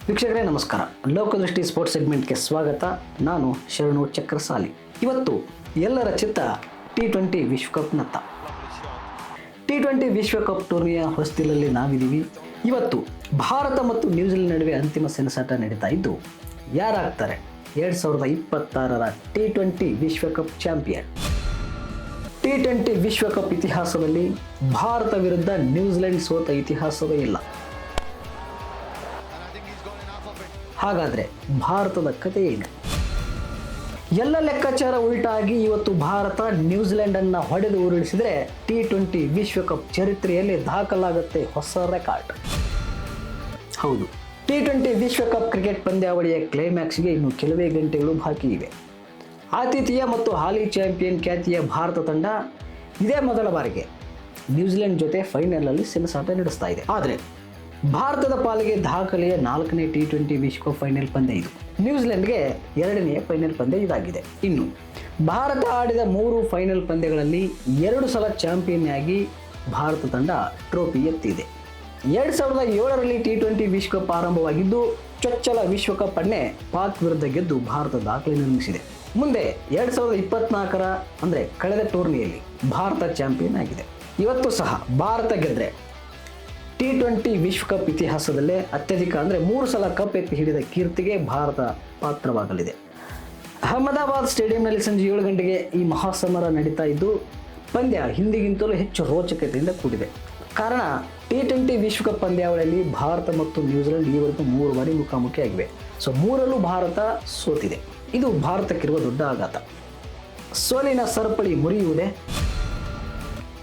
ವೀಕ್ಷಕರೇ ನಮಸ್ಕಾರ. ಲೋಕದೃಷ್ಟಿ ಸ್ಪೋರ್ಟ್ಸ್ ಸೆಗ್ಮೆಂಟ್ಗೆ ಸ್ವಾಗತ. ನಾನು ಶರಣು ಚಕ್ರಸಾಲಿ. ಇವತ್ತು ಎಲ್ಲರ ಚಿತ್ತ T20 ವಿಶ್ವಕಪ್ನತ್ತ. T20 ವಿಶ್ವಕಪ್ ಟೂರ್ನಿಯ ಹೊಸ್ತಿಲಲ್ಲಿ ನಾವಿದ್ದೀವಿ. ಇವತ್ತು ಭಾರತ ಮತ್ತು ನ್ಯೂಜಿಲೆಂಡ್ ನಡುವೆ ಅಂತಿಮ ಸೆಣಸಾಟ ನಡೀತಾ ಇದ್ದು, ಯಾರಾಗ್ತಾರೆ 2026ರ T20 ವಿಶ್ವಕಪ್ ಚಾಂಪಿಯನ್. T20 ವಿಶ್ವಕಪ್ ಇತಿಹಾಸದಲ್ಲಿ ಭಾರತ ವಿರುದ್ಧ ನ್ಯೂಜಿಲೆಂಡ್ ಸೋತ ಇತಿಹಾಸವೇ ಇಲ್ಲ. ಹಾಗಾದರೆ ಭಾರತದ ಕಥೆ ಏನು? ಎಲ್ಲ ಲೆಕ್ಕಾಚಾರ ಉಲ್ಟಾಗಿ ಇವತ್ತು ಭಾರತ ನ್ಯೂಜಿಲೆಂಡನ್ನು ಹೊಡೆದು ಉರುಳಿಸಿದರೆ T20 ವಿಶ್ವಕಪ್ ಚರಿತ್ರೆಯಲ್ಲಿ ದಾಖಲಾಗುತ್ತೆ ಹೊಸ ರೆಕಾರ್ಡ್. ಹೌದು, T20 ವಿಶ್ವಕಪ್ ಕ್ರಿಕೆಟ್ ಪಂದ್ಯಾವಳಿಯ ಕ್ಲೈಮ್ಯಾಕ್ಸ್ಗೆ ಇನ್ನು ಕೆಲವೇ ಗಂಟೆಗಳು ಬಾಕಿ ಇವೆ. ಆತಿಥೇಯ ಮತ್ತು ಹಾಲಿ ಚಾಂಪಿಯನ್ ಖ್ಯಾತಿಯ ಭಾರತ ತಂಡ ಇದೇ ಮೊದಲ ಬಾರಿಗೆ ನ್ಯೂಜಿಲೆಂಡ್ ಜೊತೆ ಫೈನಲಲ್ಲಿ ಸೆಣಸಾಟ ನಡೆಸ್ತಾ ಇದೆ. ಆದರೆ ಭಾರತದ ಪಾಲಿಗೆ ದಾಖಲೆಯ 4ನೇ T20 ವಿಶ್ವಕಪ್ ಫೈನಲ್ ಪಂದ್ಯ ಇದು. ನ್ಯೂಜಿಲೆಂಡ್ಗೆ 2ನೇ ಫೈನಲ್ ಪಂದ್ಯ ಇದಾಗಿದೆ. ಇನ್ನು ಭಾರತ ಆಡಿದ 3 ಫೈನಲ್ ಪಂದ್ಯಗಳಲ್ಲಿ 2 ಸಲ ಚಾಂಪಿಯನ್ ಆಗಿ ಭಾರತ ತಂಡ ಟ್ರೋಫಿ ಎತ್ತಿದೆ. 2007ರಲ್ಲಿ T20 ವಿಶ್ವಕಪ್ ಆರಂಭವಾಗಿದ್ದು, ಚೊಚ್ಚಲ ವಿಶ್ವಕಪ್ ಅನ್ನೇ ಪಾಕ್ ವಿರುದ್ಧ ಗೆದ್ದು ಭಾರತ ದಾಖಲೆ ನಿರ್ಮಿಸಿದೆ. ಮುಂದೆ 2024ರ ಅಂದರೆ ಕಳೆದ ಟೂರ್ನಿಯಲ್ಲಿ ಭಾರತ ಚಾಂಪಿಯನ್ ಆಗಿದೆ. ಇವತ್ತು ಸಹ ಭಾರತ ಗೆದ್ದರೆ T20 ವಿಶ್ವಕಪ್ ಇತಿಹಾಸದಲ್ಲೇ ಅತ್ಯಧಿಕ ಅಂದರೆ 3 ಸಲ ಕಪ್ ಎತ್ತಿ ಹಿಡಿದ ಕೀರ್ತಿಗೆ ಭಾರತ ಪಾತ್ರವಾಗಲಿದೆ. ಅಹಮದಾಬಾದ್ ಸ್ಟೇಡಿಯಂನಲ್ಲಿ ಸಂಜೆ 7 ಗಂಟೆಗೆ ಈ ಮಹಾಸಮರ ನಡೀತಾ ಇದ್ದು, ಪಂದ್ಯ ಹಿಂದಿಗಿಂತಲೂ ಹೆಚ್ಚು ರೋಚಕತೆಯಿಂದ ಕೂಡಿದೆ. ಕಾರಣ T20 ವಿಶ್ವಕಪ್ ಪಂದ್ಯಾವಳಿಯಲ್ಲಿ ಭಾರತ ಮತ್ತು ನ್ಯೂಜಿಲೆಂಡ್ ಈವರೆಗೂ 3 ಬಾರಿ ಮುಖಾಮುಖಿಯಾಗಿವೆ. ಸೊ 3ರಲ್ಲೂ ಭಾರತ ಸೋತಿದೆ. ಇದು ಭಾರತಕ್ಕಿರುವ ದೊಡ್ಡ ಆಘಾತ. ಸೋಲಿನ ಸರಪಳಿ ಮುರಿಯುವುದೇ?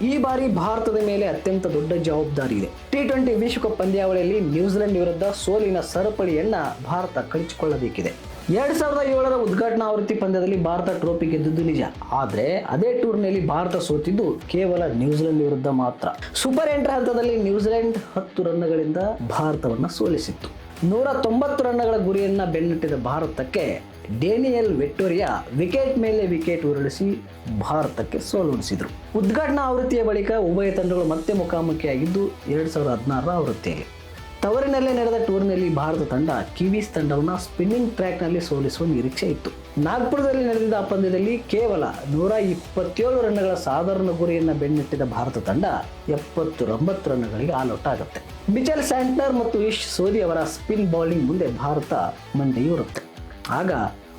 ಈ ಬಾರಿ ಭಾರತದ ಮೇಲೆ ಅತ್ಯಂತ ದೊಡ್ಡ ಜವಾಬ್ದಾರಿ ಇದೆ. T20 ವಿಶ್ವಕಪ್ ಪಂದ್ಯಾವಳಿಯಲ್ಲಿ ನ್ಯೂಜಿಲೆಂಡ್ ವಿರುದ್ಧ ಸೋಲಿನ ಸರಪಳಿಯನ್ನ ಭಾರತ ಕಳಿಸಿಕೊಳ್ಳಬೇಕಿದೆ. 2007ರ ಉದ್ಘಾಟನಾ ಆವೃತ್ತಿ ಪಂದ್ಯದಲ್ಲಿ ಭಾರತ ಟ್ರೋಫಿ ಗೆದ್ದಿದ್ದು ನಿಜ. ಆದರೆ ಅದೇ ಟೂರ್ನಿಯಲ್ಲಿ ಭಾರತ ಸೋತಿದ್ದು ಕೇವಲ ನ್ಯೂಜಿಲೆಂಡ್ ವಿರುದ್ಧ ಮಾತ್ರ. ಸೂಪರ್ 8 ಹಂತದಲ್ಲಿ ನ್ಯೂಜಿಲೆಂಡ್ 10 ರನ್ಗಳಿಂದ ಭಾರತವನ್ನು ಸೋಲಿಸಿತ್ತು. 190 ರನ್ಗಳ ಗುರಿಯನ್ನ ಬೆನ್ನಟ್ಟಿದ ಭಾರತಕ್ಕೆ ಡೇನಿಯಲ್ ವೆಟ್ಟೋರಿಯಾ ವಿಕೆಟ್ ಮೇಲೆ ವಿಕೆಟ್ ಉರುಳಿಸಿ ಭಾರತಕ್ಕೆ ಸೋಲುಣಿಸಿದರು. ಉದ್ಘಾಟನಾ ಆವೃತ್ತಿಯ ಬಳಿಕ ಉಭಯ ತಂಡಗಳು ಮತ್ತೆ ಮುಖಾಮುಖಿಯಾಗಿದ್ದು 2016ರ ಆವೃತ್ತಿಯಲ್ಲಿ. ತವರಿನಲ್ಲೇ ನಡೆದ ಟೂರ್ನಿಯಲ್ಲಿ ಭಾರತ ತಂಡ ಕಿವೀಸ್ ತಂಡವನ್ನು ಸ್ಪಿನ್ನಿಂಗ್ ಟ್ರ್ಯಾಕ್ನಲ್ಲಿ ಸೋಲಿಸುವ ನಿರೀಕ್ಷೆ ಇತ್ತು. ನಾಗ್ಪುರದಲ್ಲಿ ನಡೆದಿದ್ದ ಆ ಪಂದ್ಯದಲ್ಲಿ ಕೇವಲ 127 ರನ್ಗಳ ಸಾಧಾರಣ ಗುರಿಯನ್ನು ಬೆನ್ನಟ್ಟಿದ ಭಾರತ ತಂಡ 79 ರನ್ಗಳಿಗೆ ಆಲ್ಔಟ್ ಆಗುತ್ತೆ. ಮಿಚೆಲ್ ಸ್ಯಾಂಟ್ನರ್ ಮತ್ತು ಇಶ್ ಸೋದಿ ಅವರ ಸ್ಪಿನ್ ಬೌಲಿಂಗ್ ಮುಂದೆ ಭಾರತ ಮಂಡಿಯೂರುತ್ತೆ. ಆಗ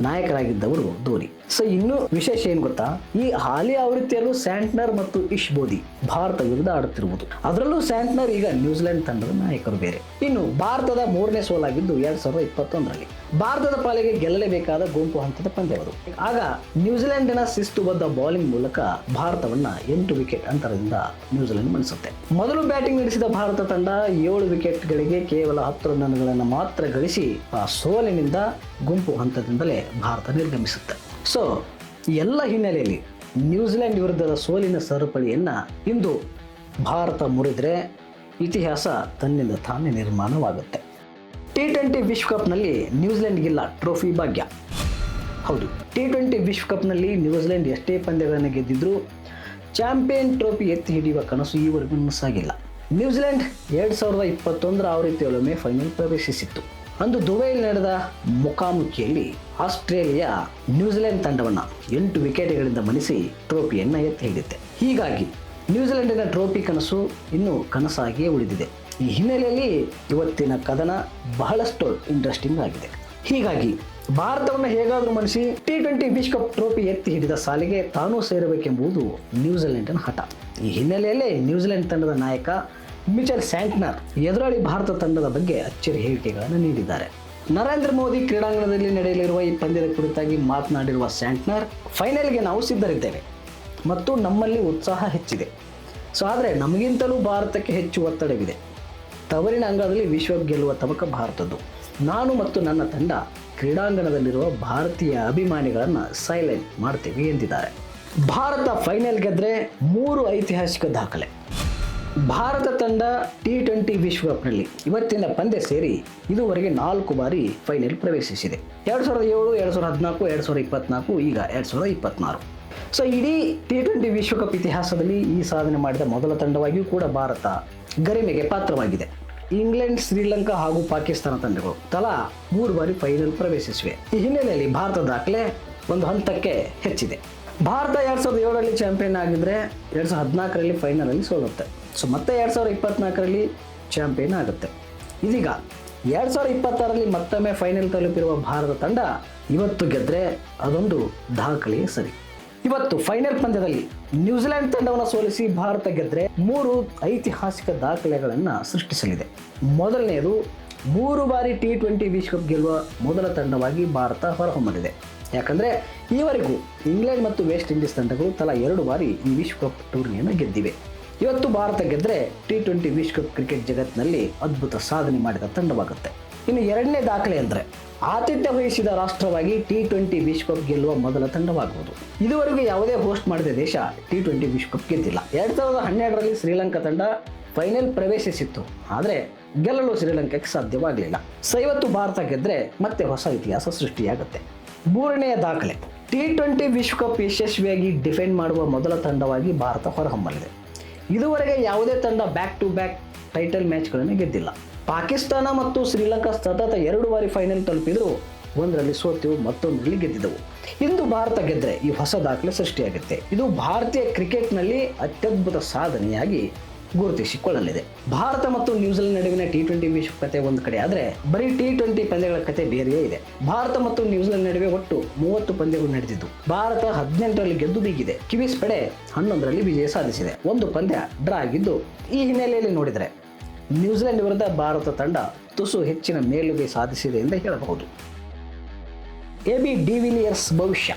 ನಾಯಕರಾಗಿದ್ದವರು ಧೋನಿ. ಸೊ ಇನ್ನು ವಿಶೇಷ ಏನು ಗೊತ್ತಾ, ಈ ಹಾಲಿ ಆವೃತ್ತಿಯಲ್ಲೂ ಸ್ಯಾಂಟ್ನರ್ ಮತ್ತು ಇಶ್ ಬೋದಿ ಭಾರತ ವಿರುದ್ಧ ಆಡುತ್ತಿರುವುದು. ಅದರಲ್ಲೂ ಸ್ಯಾಂಟ್ನರ್ ಈಗ ನ್ಯೂಜಿಲೆಂಡ್ ತಂಡದ ನಾಯಕರು ಬೇರೆ. ಇನ್ನು ಭಾರತದ 3ನೇ ಸೋಲಾಗಿದ್ದು 2021ರಲ್ಲಿ. ಭಾರತದ ಪಾಲಿಗೆ ಗೆಲ್ಲಲೇಬೇಕಾದ ಗುಂಪು ಹಂತದ ಪಂದ್ಯವರು. ಆಗ ನ್ಯೂಜಿಲೆಂಡಿನ ಶಿಸ್ತುಬದ್ಧ ಬೌಲಿಂಗ್ ಮೂಲಕ ಭಾರತವನ್ನ 8 ವಿಕೆಟ್ ಅಂತರದಿಂದ ನ್ಯೂಜಿಲೆಂಡ್ ಮಣಿಸುತ್ತೆ. ಮೊದಲು ಬ್ಯಾಟಿಂಗ್ ನಡೆಸಿದ ಭಾರತ ತಂಡ 7 ವಿಕೆಟ್ಗಳಿಗೆ ಕೇವಲ 10 ರನ್ಗಳನ್ನು ಮಾತ್ರ ಗಳಿಸಿ ಆ ಸೋಲಿನಿಂದ ಗುಂಪು ಹಂತದಿಂದಲೇ ಭಾರತ ನಿರ್ಗಮಿಸುತ್ತೆ. ಸೊ ಎಲ್ಲ ಹಿನ್ನೆಲೆಯಲ್ಲಿ ನ್ಯೂಜಿಲೆಂಡ್ ವಿರುದ್ಧದ ಸೋಲಿನ ಸರಪಳಿಯನ್ನು ಇಂದು ಭಾರತ ಮುರಿದರೆ ಇತಿಹಾಸ ತನ್ನಿಂದ ತಾನೇ ನಿರ್ಮಾಣವಾಗುತ್ತೆ. T20 ವಿಶ್ವಕಪ್ನಲ್ಲಿ ನ್ಯೂಜಿಲೆಂಡ್ಗಿಲ್ಲ ಟ್ರೋಫಿ ಭಾಗ್ಯ. ಹೌದು, T20 ವಿಶ್ವಕಪ್ನಲ್ಲಿ ನ್ಯೂಜಿಲೆಂಡ್ ಎಷ್ಟೇ ಪಂದ್ಯಗಳನ್ನು ಗೆದ್ದಿದ್ರೂ ಚಾಂಪಿಯನ್ ಟ್ರೋಫಿ ಎತ್ತಿ ಹಿಡಿಯುವ ಕನಸು ಈವರೆಗೂ ನನಸಾಗಿಲ್ಲ. New Zealand 2021ರ ಆವೃತ್ತಿಯೊಳೊಮ್ಮೆ final ಪ್ರವೇಶಿಸಿತ್ತು. ಅಂದು ದುಬೈಯಲ್ಲಿ ನಡೆದ ಮುಖಾಮುಖಿಯಲ್ಲಿ ಆಸ್ಟ್ರೇಲಿಯಾ ನ್ಯೂಜಿಲೆಂಡ್ ತಂಡವನ್ನು 8 ವಿಕೆಟ್ಗಳಿಂದ ಮಣಿಸಿ ಟ್ರೋಫಿಯನ್ನು ಎತ್ತಿ ಹಿಡಿಯುತ್ತೆ. ಹೀಗಾಗಿ ನ್ಯೂಜಿಲೆಂಡಿನ ಟ್ರೋಫಿ ಕನಸು ಇನ್ನೂ ಕನಸಾಗಿಯೇ ಉಳಿದಿದೆ. ಈ ಹಿನ್ನೆಲೆಯಲ್ಲಿ ಇವತ್ತಿನ ಕದನ ಬಹಳಷ್ಟು ಇಂಟ್ರೆಸ್ಟಿಂಗ್ ಆಗಿದೆ. ಹೀಗಾಗಿ ಭಾರತವನ್ನು ಹೇಗಾದರೂ ಮಣಿಸಿ T20 ವಿಶ್ವಕಪ್ ಟ್ರೋಫಿ ಎತ್ತಿ ಹಿಡಿದ ಸಾಲಿಗೆ ತಾನೂ ಸೇರಬೇಕೆಂಬುದು ನ್ಯೂಜಿಲೆಂಡಿನ ಹಠ. ಈ ಹಿನ್ನೆಲೆಯಲ್ಲೇ ನ್ಯೂಜಿಲೆಂಡ್ ತಂಡದ ನಾಯಕ ಮಿಚೆಲ್ ಸ್ಯಾಂಟ್ನರ್ ಎದುರಾಳಿ ಭಾರತ ತಂಡದ ಬಗ್ಗೆ ಅಚ್ಚರಿ ಹೇಳಿಕೆಗಳನ್ನು ನೀಡಿದ್ದಾರೆ. ನರೇಂದ್ರ ಮೋದಿ ಕ್ರೀಡಾಂಗಣದಲ್ಲಿ ನಡೆಯಲಿರುವ ಈ ಪಂದ್ಯದ ಕುರಿತಾಗಿ ಮಾತನಾಡಿರುವ ಸ್ಯಾಂಟ್ನರ್, ಫೈನಲ್ಗೆ ನಾವು ಸಿದ್ಧರಿದ್ದೇವೆ ಮತ್ತು ನಮ್ಮಲ್ಲಿ ಉತ್ಸಾಹ ಹೆಚ್ಚಿದೆ. ಸೊ ಆದರೆ ನಮಗಿಂತಲೂ ಭಾರತಕ್ಕೆ ಹೆಚ್ಚು ಒತ್ತಡವಿದೆ. ತವರಿನ ಅಂಗಳದಲ್ಲಿ ವಿಶ್ವ ಗೆಲ್ಲುವ ತವಕ ಭಾರತದ್ದು. ನಾನು ಮತ್ತು ನನ್ನ ತಂಡ ಕ್ರೀಡಾಂಗಣದಲ್ಲಿರುವ ಭಾರತೀಯ ಅಭಿಮಾನಿಗಳನ್ನು ಸೈಲೆಂಟ್ ಮಾಡ್ತೀವಿ ಎಂದಿದ್ದಾರೆ. ಭಾರತ ಫೈನಲ್ ಗೆದ್ದರೆ 3 ಐತಿಹಾಸಿಕ ದಾಖಲೆ. ಭಾರತ ತಂಡ T20 ವಿಶ್ವಕಪ್ನಲ್ಲಿ ಇವತ್ತಿನ ಪಂದ್ಯ ಸೇರಿ ಇದುವರೆಗೆ 4 ಬಾರಿ ಫೈನಲ್ ಪ್ರವೇಶಿಸಿದೆ. 2007, 2014, 2024, ಈಗ 2026. ಸೊ ಇಡೀ T20 ವಿಶ್ವಕಪ್ ಇತಿಹಾಸದಲ್ಲಿ ಈ ಸಾಧನೆ ಮಾಡಿದ ಮೊದಲ ತಂಡವಾಗಿಯೂ ಕೂಡ ಭಾರತ ಗರಿಮೆಗೆ ಪಾತ್ರವಾಗಿದೆ. ಇಂಗ್ಲೆಂಡ್, ಶ್ರೀಲಂಕಾ ಹಾಗೂ ಪಾಕಿಸ್ತಾನ ತಂಡಗಳು ತಲಾ 3 ಬಾರಿ ಫೈನಲ್ ಪ್ರವೇಶಿಸಿವೆ. ಈ ಹಿನ್ನೆಲೆಯಲ್ಲಿ ಭಾರತ ದಾಖಲೆ ಒಂದು ಹಂತಕ್ಕೆ ಹೆಚ್ಚಿದೆ. ಭಾರತ 2007ರಲ್ಲಿ ಚಾಂಪಿಯನ್ ಆಗಿದ್ರೆ 2014ರಲ್ಲಿ ಫೈನಲಲ್ಲಿ ಸೋಲುತ್ತೆ. ಸೊ ಮತ್ತೆ 2024ರಲ್ಲಿ ಚಾಂಪಿಯನ್ ಆಗುತ್ತೆ. ಇದೀಗ 2026ರಲ್ಲಿ ಮತ್ತೊಮ್ಮೆ ಫೈನಲ್ ತಲುಪಿರುವ ಭಾರತ ತಂಡ ಇವತ್ತು ಗೆದ್ರೆ ಅದೊಂದು ದಾಖಲೆಯೇ ಸರಿ. ಇವತ್ತು ಫೈನಲ್ ಪಂದ್ಯದಲ್ಲಿ ನ್ಯೂಜಿಲೆಂಡ್ ತಂಡವನ್ನು ಸೋಲಿಸಿ ಭಾರತ ಗೆದ್ರೆ 3 ಐತಿಹಾಸಿಕ ದಾಖಲೆಗಳನ್ನು ಸೃಷ್ಟಿಸಲಿದೆ. ಮೊದಲನೆಯದು, 3 ಬಾರಿ T20 ವಿಶ್ವಕಪ್ ಗೆಲ್ಲುವ ಮೊದಲ ತಂಡವಾಗಿ ಭಾರತ ಹೊರಹೊಮ್ಮಲಿದೆ. ಯಾಕಂದರೆ ಈವರೆಗೂ ಇಂಗ್ಲೆಂಡ್ ಮತ್ತು ವೆಸ್ಟ್ ಇಂಡೀಸ್ ತಂಡಗಳು ತಲಾ 2 ಬಾರಿ ಈ ವಿಶ್ವಕಪ್ ಟೂರ್ನಿಯನ್ನು ಗೆದ್ದಿವೆ. ಇವತ್ತು ಭಾರತ ಗೆದ್ದರೆ T20 ವಿಶ್ವಕಪ್ ಕ್ರಿಕೆಟ್ ಜಗತ್ತಿನಲ್ಲಿ ಅದ್ಭುತ ಸಾಧನೆ ಮಾಡಿದ ತಂಡವಾಗುತ್ತೆ. ಇನ್ನು ಎರಡನೇ ದಾಖಲೆ ಅಂದರೆ ಆತಿಥ್ಯ ವಹಿಸಿದ ರಾಷ್ಟ್ರವಾಗಿ T20 ವಿಶ್ವಕಪ್ ಗೆಲ್ಲುವ ಮೊದಲ ತಂಡವಾಗುವುದು. ಇದುವರೆಗೂ ಯಾವುದೇ ಹೋಸ್ಟ್ ಮಾಡಿದ ದೇಶ T20 ವಿಶ್ವಕಪ್ ಗೆದ್ದಿಲ್ಲ. 2012ರಲ್ಲಿ ಶ್ರೀಲಂಕಾ ತಂಡ ಫೈನಲ್ ಪ್ರವೇಶಿಸಿತ್ತು, ಆದರೆ ಗೆಲ್ಲಲು ಶ್ರೀಲಂಕಾಕ್ಕೆ ಸಾಧ್ಯವಾಗಲಿಲ್ಲ. ಸೊ ಇವತ್ತು ಭಾರತ ಗೆದ್ದರೆ ಮತ್ತೆ ಹೊಸ ಇತಿಹಾಸ ಸೃಷ್ಟಿಯಾಗುತ್ತೆ. ಮೂರನೆಯ ದಾಖಲೆ, T20 ವಿಶ್ವಕಪ್ ಯಶಸ್ವಿಯಾಗಿ ಡಿಫೆಂಡ್ ಮಾಡುವ ಮೊದಲ ತಂಡವಾಗಿ ಭಾರತ ಹೊರಹೊಮ್ಮಲಿದೆ. ಇದುವರೆಗೆ ಯಾವುದೇ ತಂಡ ಬ್ಯಾಕ್ ಟು ಬ್ಯಾಕ್ ಟೈಟಲ್ ಮ್ಯಾಚ್ಗಳನ್ನು ಗೆದ್ದಿಲ್ಲ. ಪಾಕಿಸ್ತಾನ ಮತ್ತು ಶ್ರೀಲಂಕಾ ಸತತ 2 ಬಾರಿ ಫೈನಲ್ ತಲುಪಿದ್ರು, ಒಂದರಲ್ಲಿ ಸೋತೆವು, ಮತ್ತೊಂದರಲ್ಲಿ ಗೆದ್ದಿದ್ದವು. ಇಂದು ಭಾರತ ಗೆದ್ದರೆ ಈ ಹೊಸ ದಾಖಲೆ ಸೃಷ್ಟಿಯಾಗುತ್ತೆ. ಇದು ಭಾರತೀಯ ಕ್ರಿಕೆಟ್ನಲ್ಲಿ ಅತ್ಯದ್ಭುತ ಸಾಧನೆಯಾಗಿ ಗುರುತಿಸಿಕೊಳ್ಳಲಿದೆ. ಭಾರತ ಮತ್ತು ನ್ಯೂಜಿಲೆಂಡ್ ನಡುವಿನ T20 ವಿಶ್ವ ಕತೆ ಒಂದು ಕಡೆ ಆದರೆ ಬರೀ T20 ಪಂದ್ಯಗಳ ಕತೆ ಬೇರೆಯೇ ಇದೆ. ಭಾರತ ಮತ್ತು ನ್ಯೂಜಿಲೆಂಡ್ ನಡುವೆ ಒಟ್ಟು 30 ಪಂದ್ಯಗಳು ನಡೆದಿದ್ದು ಭಾರತ 18ರಲ್ಲಿ ಗೆದ್ದು ಬೀಗಿದೆ. ಕಿವೀಸ್ ಪಡೆ 11ರಲ್ಲಿ ವಿಜಯ ಸಾಧಿಸಿದೆ. ಒಂದು ಪಂದ್ಯ ಡ್ರಾ ಆಗಿದ್ದು, ಈ ಹಿನ್ನೆಲೆಯಲ್ಲಿ ನೋಡಿದರೆ ನ್ಯೂಜಿಲೆಂಡ್ ವಿರುದ್ಧ ಭಾರತ ತಂಡ ತುಸು ಹೆಚ್ಚಿನ ಮೇಲುಗೈ ಸಾಧಿಸಿದೆ ಎಂದು ಹೇಳಬಹುದು. AB ಡಿವಿಲಿಯರ್ಸ್ ಭವಿಷ್ಯ.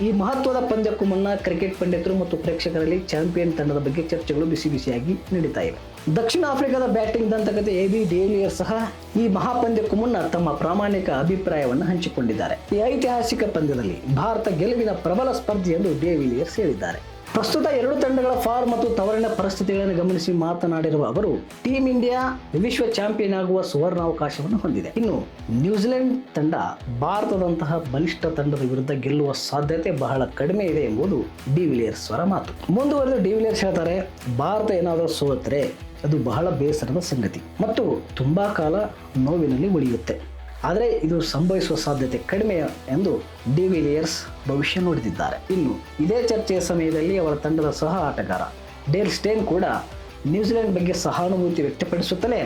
ಈ ಮಹತ್ವದ ಪಂದ್ಯಕ್ಕೂ ಮುನ್ನ ಕ್ರಿಕೆಟ್ ಪಂಡಿತರು ಮತ್ತು ಪ್ರೇಕ್ಷಕರಲ್ಲಿ ಚಾಂಪಿಯನ್ ತಂಡದ ಬಗ್ಗೆ ಚರ್ಚೆಗಳು ಬಿಸಿ ಬಿಸಿಯಾಗಿ ನಡೀತಾ ಇವೆ. ದಕ್ಷಿಣ ಆಫ್ರಿಕಾದ ಬ್ಯಾಟಿಂಗ್ ದಂತಕತೆ AB ಡಿವಿಲಿಯರ್ಸ್ ಸಹ ಈ ಮಹಾಪಂದ್ಯಕ್ಕೂ ಮುನ್ನ ತಮ್ಮ ಪ್ರಾಮಾಣಿಕ ಅಭಿಪ್ರಾಯವನ್ನು ಹಂಚಿಕೊಂಡಿದ್ದಾರೆ. ಈ ಐತಿಹಾಸಿಕ ಪಂದ್ಯದಲ್ಲಿ ಭಾರತ ಗೆಲುವಿನ ಪ್ರಬಲ ಸ್ಪರ್ಧಿ ಎಂದು ಡಿವಿಲಿಯರ್ಸ್ ಹೇಳಿದ್ದಾರೆ. ಪ್ರಸ್ತುತ 2 ತಂಡಗಳ ಫಾರ್ಮ್ ಮತ್ತು ತವರಿನ ಪರಿಸ್ಥಿತಿಗಳನ್ನು ಗಮನಿಸಿ ಮಾತನಾಡಿರುವ ಅವರು, ಟೀಮ್ ಇಂಡಿಯಾ ವಿಶ್ವ ಚಾಂಪಿಯನ್ ಆಗುವ ಸುವರ್ಣಾವಕಾಶವನ್ನು ಹೊಂದಿದೆ. ಇನ್ನು ನ್ಯೂಜಿಲೆಂಡ್ ತಂಡ ಭಾರತದಂತಹ ಬಲಿಷ್ಠ ತಂಡದ ವಿರುದ್ಧ ಗೆಲ್ಲುವ ಸಾಧ್ಯತೆ ಬಹಳ ಕಡಿಮೆ ಇದೆ ಎಂಬುದು ಡಿವಿಲಿಯರ್ಸ್ ಅವರ ಮಾತು. ಮುಂದುವರೆದು ಡಿವಿಲಿಯರ್ಸ್ ಹೇಳ್ತಾರೆ, ಭಾರತ ಏನಾದರೂ ಸೋತರೆ ಅದು ಬಹಳ ಬೇಸರದ ಸಂಗತಿ ಮತ್ತು ತುಂಬಾ ಕಾಲ ನೋವಿನಲ್ಲಿ ಉಳಿಯುತ್ತೆ. ಆದರೆ ಇದು ಸಂಭವಿಸುವ ಸಾಧ್ಯತೆ ಕಡಿಮೆ ಎಂದು ಡಿವಿಲಿಯರ್ಸ್ ಭವಿಷ್ಯ ನುಡಿದಿದ್ದಾರೆ. ಇನ್ನು ಇದೇ ಚರ್ಚೆಯ ಸಮಯದಲ್ಲಿ ಅವರ ತಂಡದ ಸಹ ಆಟಗಾರ ಡೇಲ್ ಸ್ಟೇನ್ ಕೂಡ ನ್ಯೂಜಿಲೆಂಡ್ ಬಗ್ಗೆ ಸಹಾನುಭೂತಿ ವ್ಯಕ್ತಪಡಿಸುತ್ತಲೇ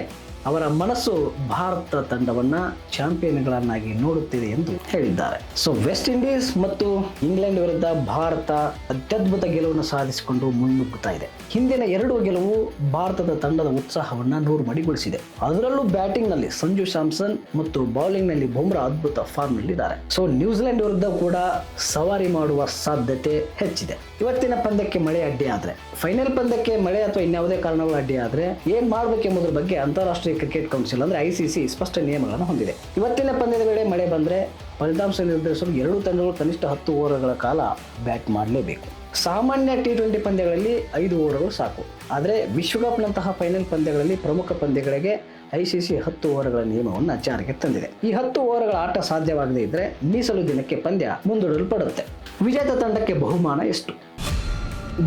ಅವರ ಮನಸ್ಸು ಭಾರತ ತಂಡವನ್ನು ಚಾಂಪಿಯನ್ಗಳನ್ನಾಗಿ ನೋಡುತ್ತಿದೆ ಎಂದು ಹೇಳಿದ್ದಾರೆ. ಸೊ ವೆಸ್ಟ್ ಇಂಡೀಸ್ ಮತ್ತು ಇಂಗ್ಲೆಂಡ್ ವಿರುದ್ಧ ಭಾರತ ಅತ್ಯದ್ಭುತ ಗೆಲುವನ್ನು ಸಾಧಿಸಿಕೊಂಡು ಮುನ್ನುಗ್ಗುತ್ತಾ ಇದೆ. ಹಿಂದಿನ 2 ಗೆಲುವು ಭಾರತದ ತಂಡದ ಉತ್ಸಾಹವನ್ನು 100 ಮಡಿಗೊಳಿಸಿದೆ. ಅದರಲ್ಲೂ ಬ್ಯಾಟಿಂಗ್ ನಲ್ಲಿ ಸಂಜು ಸ್ಯಾಮ್ಸನ್ ಮತ್ತು ಬೌಲಿಂಗ್ ನಲ್ಲಿ ಬುಮ್ರಾ ಅದ್ಭುತ ಫಾರ್ಮ್ ನಲ್ಲಿದ್ದಾರೆ. ಸೊ ನ್ಯೂಜಿಲೆಂಡ್ ವಿರುದ್ಧ ಕೂಡ ಸವಾರಿ ಮಾಡುವ ಸಾಧ್ಯತೆ ಹೆಚ್ಚಿದೆ. ಇವತ್ತಿನ ಪಂದ್ಯಕ್ಕೆ ಮಳೆ ಅಡ್ಡಿ ಆದ್ರೆ, ಫೈನಲ್ ಪಂದ್ಯಕ್ಕೆ ಮಳೆ ಅಥವಾ ಇನ್ಯಾವುದೇ ಕಾರಣಗಳು ಅಡ್ಡಿ ಆದ್ರೆ ಏನ್ ಮಾಡಬೇಕೆಂಬುದರ ಬಗ್ಗೆ ಅಂತಾರಾಷ್ಟ್ರೀಯ ಕ್ರಿಕೆಟ್ ಕೌನ್ಸಿಲ್ ಅಂದ್ರೆ ICC ಸ್ಪಷ್ಟ ನಿಯಮಗಳನ್ನು ಹೊಂದಿದೆ. ಇವತ್ತಿನ ಪಂದ್ಯದ ವೇಳೆ ಮಳೆ ಬಂದ್ರೆ ಫಲಿತಾಂಶ ನಿರ್ಧರಿಸಲು 2 ತಂಡಗಳು ಕನಿಷ್ಠ 10 ಓವರ್ಗಳ ಕಾಲ ಬ್ಯಾಟ್ ಮಾಡಲೇಬೇಕು. ಸಾಮಾನ್ಯ T20 ಪಂದ್ಯಗಳಲ್ಲಿ 5 ಓವರ್ಗಳು ಸಾಕು. ಆದರೆ ವಿಶ್ವಕಪ್ನಂತಹ ಫೈನಲ್ ಪಂದ್ಯಗಳಲ್ಲಿ ಪ್ರಮುಖ ಪಂದ್ಯಗಳಿಗೆ ICC 10 ಓವರ್ಗಳ ನಿಯಮವನ್ನು ಜಾರಿಗೆ ತಂದಿದೆ. ಈ 10 ಓವರ್ಗಳ ಆಟ ಸಾಧ್ಯವಾಗದೇ ಇದ್ರೆ ಮೀಸಲು ದಿನಕ್ಕೆ ಪಂದ್ಯ ಮುಂದೂಡಲ್ಪಡುತ್ತೆ. ವಿಜೇತ ತಂಡಕ್ಕೆ ಬಹುಮಾನ ಎಷ್ಟು?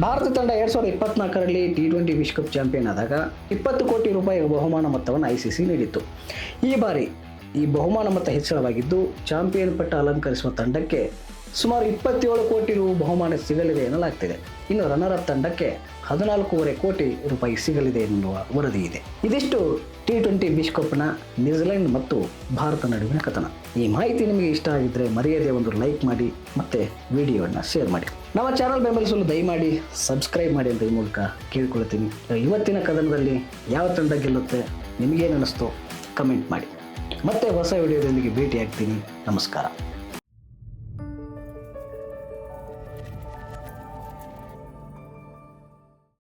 ಭಾರತ ತಂಡ 2024ರಲ್ಲಿ T20 ವಿಶ್ವಕಪ್ ಚಾಂಪಿಯನ್ ಆದಾಗ 20 ಕೋಟಿ ರೂಪಾಯಿ ಬಹುಮಾನ ಮೊತ್ತವನ್ನು ICC ನೀಡಿತ್ತು. ಈ ಬಾರಿ ಈ ಬಹುಮಾನ ಮೊತ್ತ ಹೆಚ್ಚಳವಾಗಿದ್ದು ಚಾಂಪಿಯನ್ ಪಟ್ಟ ಅಲಂಕರಿಸುವ ತಂಡಕ್ಕೆ ಸುಮಾರು 27 ಕೋಟಿ ಬಹುಮಾನ ಸಿಗಲಿದೆ ಎನ್ನಲಾಗ್ತಿದೆ. ಇನ್ನು ರನ್ನರ್ ಅಪ್ ತಂಡಕ್ಕೆ 14.5 ಕೋಟಿ ರೂಪಾಯಿ ಸಿಗಲಿದೆ ಎನ್ನುವ ವರದಿ ಇದೆ. ಇದಿಷ್ಟು T20 ವಿಶ್ವಕಪ್ನ ನ್ಯೂಜಿಲೆಂಡ್ ಮತ್ತು ಭಾರತ ನಡುವಿನ ಕಥನ. ಈ ಮಾಹಿತಿ ನಿಮಗೆ ಇಷ್ಟ ಆಗಿದ್ದರೆ ಮರೆಯದೆ ಒಂದು ಲೈಕ್ ಮಾಡಿ ಮತ್ತು ವಿಡಿಯೋವನ್ನು ಶೇರ್ ಮಾಡಿ. ನಮ್ಮ ಚಾನಲ್ ಬೆಂಬಲಿಸಲು ದಯಮಾಡಿ ಸಬ್ಸ್ಕ್ರೈಬ್ ಮಾಡಿ ಅಂತ ಈ ಮೂಲಕ ಕೇಳಿಕೊಳ್ತೀನಿ. ಇವತ್ತಿನ ಕದನದಲ್ಲಿ ಯಾವ ತಂಡ ಗೆಲ್ಲುತ್ತೆ, ನಿಮಗೇನು ಅನ್ನಿಸ್ತೋ ಕಮೆಂಟ್ ಮಾಡಿ. ಮತ್ತೆ ಹೊಸ ವಿಡಿಯೋದೊಂದಿಗೆ ಭೇಟಿ ಆಗ್ತೀನಿ. ನಮಸ್ಕಾರ.